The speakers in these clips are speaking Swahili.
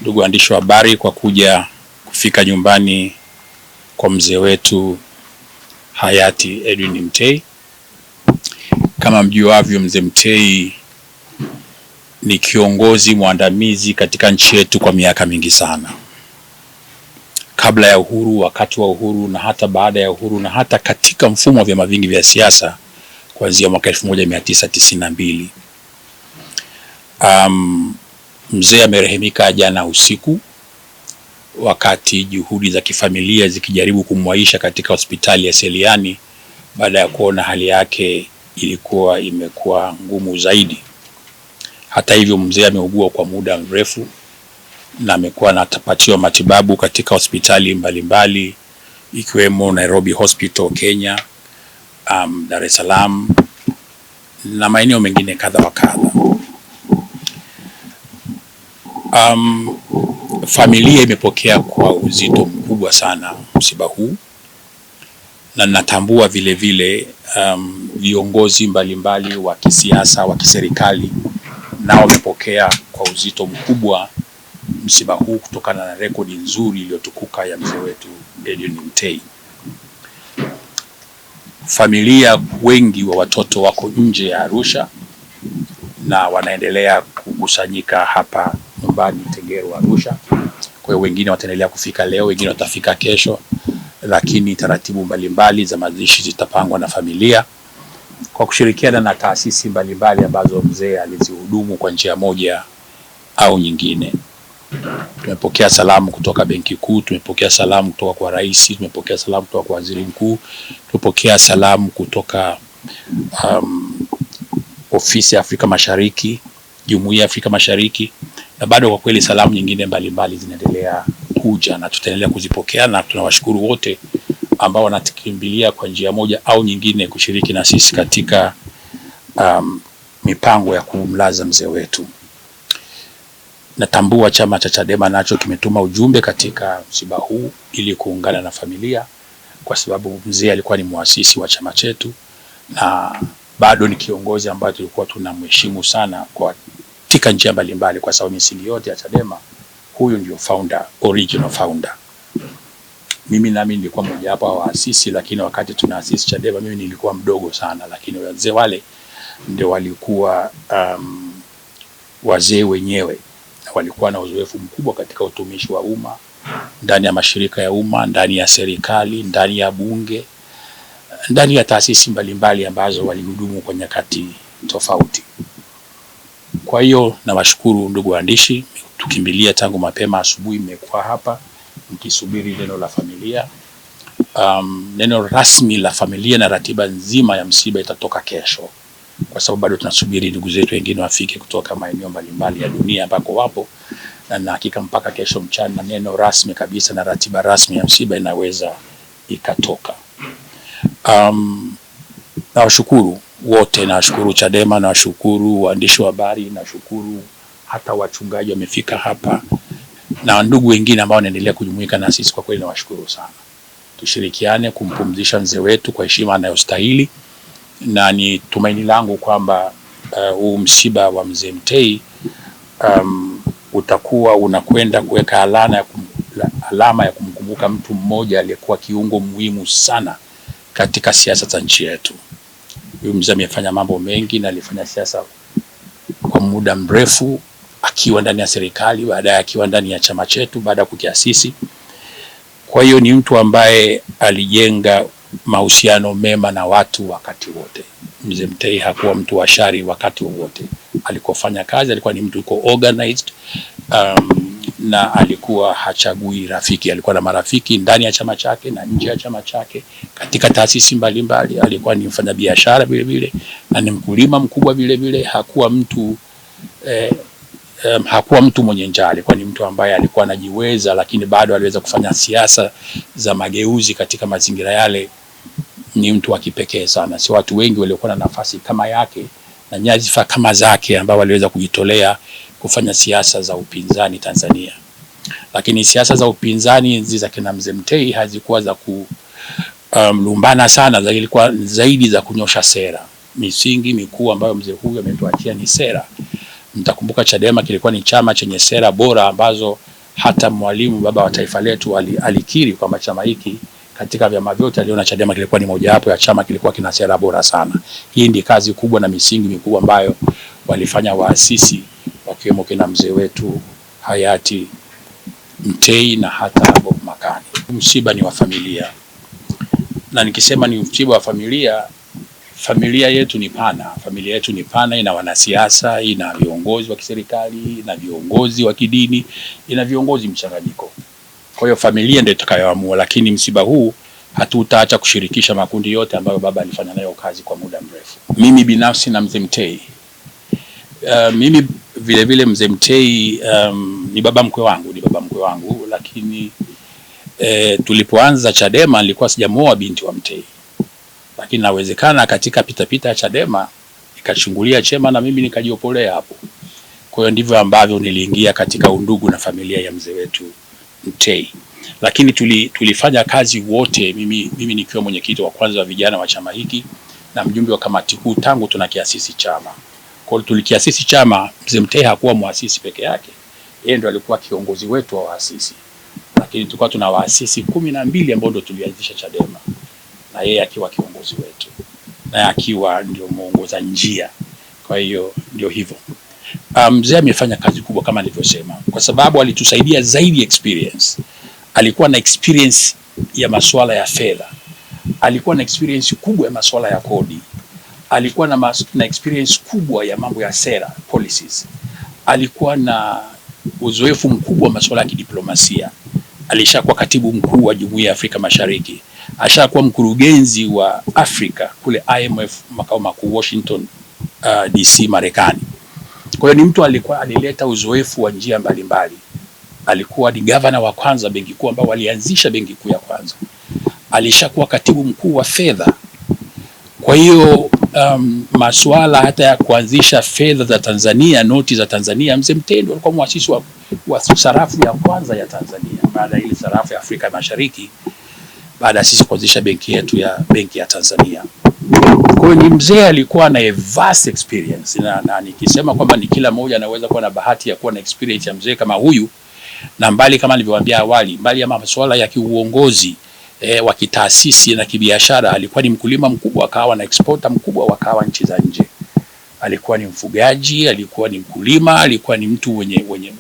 ndugu waandishi wa habari, kwa kufika nyumbani kwa mzee wetu hayati Edwin Mtei. Kama mjuavyo, mzee Mtei ni kiongozi mwandamizi katika nchi yetu kwa miaka mingi sana, kabla ya uhuru, wakati wa uhuru, na hata baada ya uhuru, na hata katika mfumo wa vyama vingi vya siasa kuanzia mwaka 1992. Mzee amerehemika jana usiku wakati juhudi za kifamilia zikijaribu kumwaisha katika hospitali ya Seliani baada ya kuona hali yake imekuwa ngumu zaidi. Hata hivyo, mzee ameugua kwa muda mrefu na amekuwa anapatiwa matibabu katika hospitali mbalimbali ikiwemo Nairobi Hospital Kenya, Dar es Salaam na maeneo mengine kadha wa kadha. Familia imepokea kwa uzito mkubwa sana msiba huu, na natambua vile vile viongozi mbalimbali wa kisiasa, wa kiserikali nao wamepokea kwa uzito mkubwa msiba huu kutokana na rekodi nzuri iliyotukuka ya mzee wetu Edwin Mtei. Familia wengi wa watoto wako nje ya Arusha na wanaendelea kukusanyika hapa nyumbani Tengeru, Arusha. Kwa hiyo wengine wataendelea kufika leo, wengine watafika kesho, lakini taratibu mbalimbali za mazishi zitapangwa na familia kwa kushirikiana na taasisi mbalimbali ambazo mzee alizihudumu kwa njia moja au nyingine. Tumepokea salamu kutoka Benki Kuu, tumepokea salamu kutoka kwa rais, tumepokea salamu kutoka kwa waziri mkuu, tumepokea salamu kutoka ofisi ya Afrika Mashariki, Jumuiya ya Afrika Mashariki, na bado kwa kweli salamu nyingine mbalimbali zinaendelea kuja na tutaendelea kuzipokea, na tunawashukuru wote ambao wanatukimbilia kwa njia moja au nyingine kushiriki na sisi katika mipango ya kumlaza mzee wetu. Natambua chama cha Chadema nacho kimetuma ujumbe katika msiba huu ili kuungana na familia, kwa sababu mzee alikuwa ni muasisi wa chama chetu na bado ni kiongozi ambaye tulikuwa tunamheshimu sana katika njia mbalimbali, kwa sababu misingi yote ya Chadema huyu ndio founder, original founder. Mimi nami nilikuwa mmoja wapo wa waasisi, lakini wakati tunaasisi Chadema mimi nilikuwa mdogo sana, lakini wazee wale ndio walikuwa wazee wenyewe, na walikuwa na uzoefu mkubwa katika utumishi wa umma, ndani ya mashirika ya umma, ndani ya serikali, ndani ya bunge, ndani ya taasisi mbalimbali ambazo walihudumu kwa nyakati tofauti. Kwa hiyo nawashukuru ndugu waandishi, tukimbilia tangu mapema asubuhi, mmekuwa hapa mkisubiri neno la familia. Neno rasmi la familia na ratiba nzima ya msiba itatoka kesho, kwa sababu bado tunasubiri ndugu zetu wengine wafike kutoka maeneo mbalimbali ya dunia ambako wapo, na hakika mpaka kesho mchana neno rasmi kabisa na ratiba rasmi ya msiba inaweza ikatoka. Nawashukuru wote, nawashukuru Chadema, nawashukuru waandishi wa habari, nawashukuru hata wachungaji wamefika hapa na ndugu wengine ambao wanaendelea kujumuika na sisi. Kwa kweli nawashukuru sana. Tushirikiane kumpumzisha mzee wetu kwa heshima anayostahili, na ni tumaini langu kwamba huu msiba wa mzee Mtei utakuwa unakwenda kuweka alama ya kumkumbuka mtu mmoja aliyekuwa kiungo muhimu sana katika siasa za nchi yetu. Huyu mzee amefanya mambo mengi na alifanya siasa kwa muda mrefu, akiwa ndani ya serikali, baadaye akiwa ndani ya chama chetu baada ya kukiasisi. Kwa hiyo ni mtu ambaye alijenga mahusiano mema na watu wakati wote. Mzee Mtei hakuwa mtu wa shari wakati wote. Alikofanya kazi alikuwa ni mtu yuko organized, na alikuwa hachagui rafiki. Alikuwa na marafiki ndani ya chama chake na nje ya chama chake, katika taasisi mbalimbali. Alikuwa ni mfanyabiashara vile vile na ni mkulima mkubwa vile vile. Hakuwa mtu mwenye njaa. Alikuwa ni mtu ambaye alikuwa anajiweza, lakini bado aliweza kufanya siasa za mageuzi katika mazingira yale. Ni mtu wa kipekee sana. Si watu wengi waliokuwa na nafasi kama yake na nyadhifa kama zake ambao waliweza kujitolea kufanya siasa za upinzani Tanzania. Lakini siasa za upinzani za kina mzee Mtei hazikuwa za lumbana sana, zilikuwa zaidi za kunyosha sera. Misingi mikuu ambayo mzee huyu ametuachia ni sera. Mtakumbuka Chadema kilikuwa ni chama chenye sera bora ambazo Hata Mwalimu baba wa taifa letu alikiri kwamba chama hiki katika vyama vyote aliona Chadema kilikuwa ni mojawapo ya chama kilikuwa kina sera bora sana. Hii ndi kazi kubwa na misingi mikubwa ambayo walifanya waasisi wakiwemo kina mzee wetu hayati Mtei na hata Bob Makani. Msiba ni wa familia, na nikisema ni msiba wa familia, familia yetu ni pana. Familia yetu ni pana, ina wanasiasa, ina viongozi wa kiserikali, ina viongozi wa kidini, ina viongozi mchanganyiko. Kwa hiyo familia ndio itakayoamua, lakini msiba huu hatutaacha kushirikisha makundi yote ambayo baba alifanya nayo kazi kwa muda mrefu. Mimi binafsi na mzee Mtei, mimi vile vile mzee Mtei ni baba mkwe wangu, lakini tulipoanza Chadema nilikuwa sijamuoa binti wa Mtei, lakini nawezekana katika pitapita ya Chadema nikachungulia chema na mimi nikajiopolea hapo. Kwa hiyo ndivyo ambavyo niliingia katika undugu na familia ya mzee wetu Mtei. Lakini tulifanya kazi wote, mimi nikiwa mwenyekiti wa kwanza wa vijana wa chama hiki na mjumbe wa kamati kuu tangu tunakiasisi chama. Kwa hiyo tulikiasisi chama, mzee Mtei hakuwa muasisi peke yake, yeye ndo alikuwa kiongozi wetu wa waasisi, lakini tulikuwa tuna waasisi 12 ambao ndo tulianzisha Chadema, na yeye akiwa kiongozi wetu na akiwa ndio muongoza njia. Kwa hiyo ndio hivyo. Mzee amefanya kazi kubwa kama nilivyosema, kwa sababu alitusaidia zaidi experience. Alikuwa na experience ya masuala ya fedha, alikuwa na experience kubwa ya masuala ya kodi, alikuwa na experience kubwa ya mambo ya sera policies, alikuwa na uzoefu mkubwa wa masuala ya kidiplomasia. Alishakuwa katibu mkuu wa Jumuiya ya Afrika Mashariki, ashakuwa mkurugenzi wa Afrika kule IMF makao makuu Washington DC Marekani. Kwa hiyo ni mtu alileta uzoefu wa njia mbalimbali. Alikuwa ni gavana wa kwanza benki kuu ambao walianzisha benki kuu ya kwanza. Alishakuwa katibu mkuu wa fedha. Kwa hiyo masuala hata ya kuanzisha fedha za Tanzania, noti za Tanzania, mzee Mtei alikuwa muasisi wa sarafu ya kwanza ya Tanzania baada ya ile sarafu ya Afrika Mashariki, baada ya sisi kuanzisha benki yetu ya benki ya Tanzania. Kwa hiyo ni mzee alikuwa na vast experience, na nikisema kwamba ni kila mmoja anaweza kuwa na bahati ya kuwa na experience ya mzee kama huyu, na mbali kama nilivyowaambia awali, mbali ya masuala ya kiuongozi wa kitaasisi na kibiashara, alikuwa ni mkulima mkubwa, akawa na exporter mkubwa wa kahawa nchi za nje. Alikuwa ni mfugaji, alikuwa ni mkulima, alikuwa ni mtu mwenye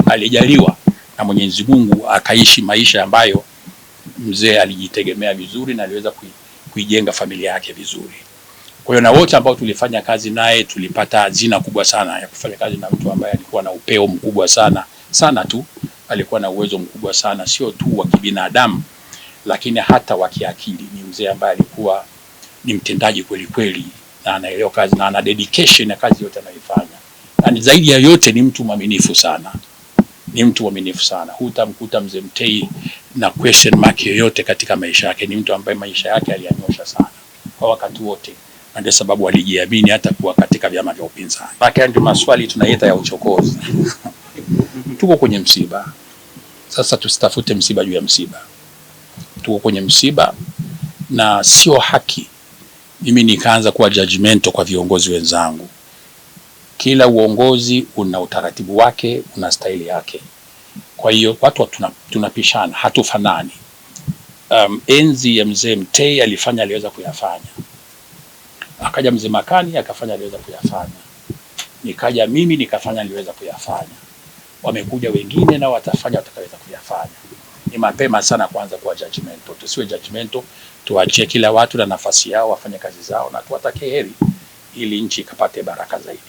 alijaliwa na Mwenyezi Mungu, akaishi maisha ambayo mzee alijitegemea vizuri na aliweza kuijenga familia yake vizuri. Kwa hiyo na wote ambao tulifanya kazi naye tulipata hazina kubwa sana ya kufanya kazi na mtu ambaye alikuwa na upeo mkubwa sana tu. Alikuwa na uwezo mkubwa sana, sio tu wa kibinadamu lakini hata wa kiakili. Ni mzee ambaye alikuwa ni mtendaji kweli kweli, na anaelewa kazi na ana dedication ya kazi yote anayoifanya. Na zaidi ya yote ni mtu mwaminifu sana. Hutamkuta mzee Mtei na question mark yoyote katika maisha yake. Ni mtu ambaye maisha yake aliyanyosha sana kwa wakati wote, na ndio sababu alijiamini hata kuwa katika vyama vya upinzani. Paka ndio maswali tunaita ya uchokozi. Tuko kwenye msiba. Sasa tusitafute msiba juu ya msiba. Tuko kwenye msiba na sio haki mimi nikaanza kuwa judgmental kwa viongozi wenzangu. Kila uongozi una utaratibu wake, una staili yake. Kwa hiyo watu tunapishana, hatufanani. Enzi ya mzee Mtei aliweza kuyafanya. Akaja mzee Makani akafanya aliweza kuyafanya. Nikaja mimi nikafanya aliweza kuyafanya. Wamekuja wengine na watafanya watakaweza kuyafanya. Ni mapema sana kuanza kuwa judgmental. Tusiwe judgmental, tuachie kila watu na nafasi yao wafanye kazi zao, na tuwatakie heri ili nchi ikapate baraka zaidi.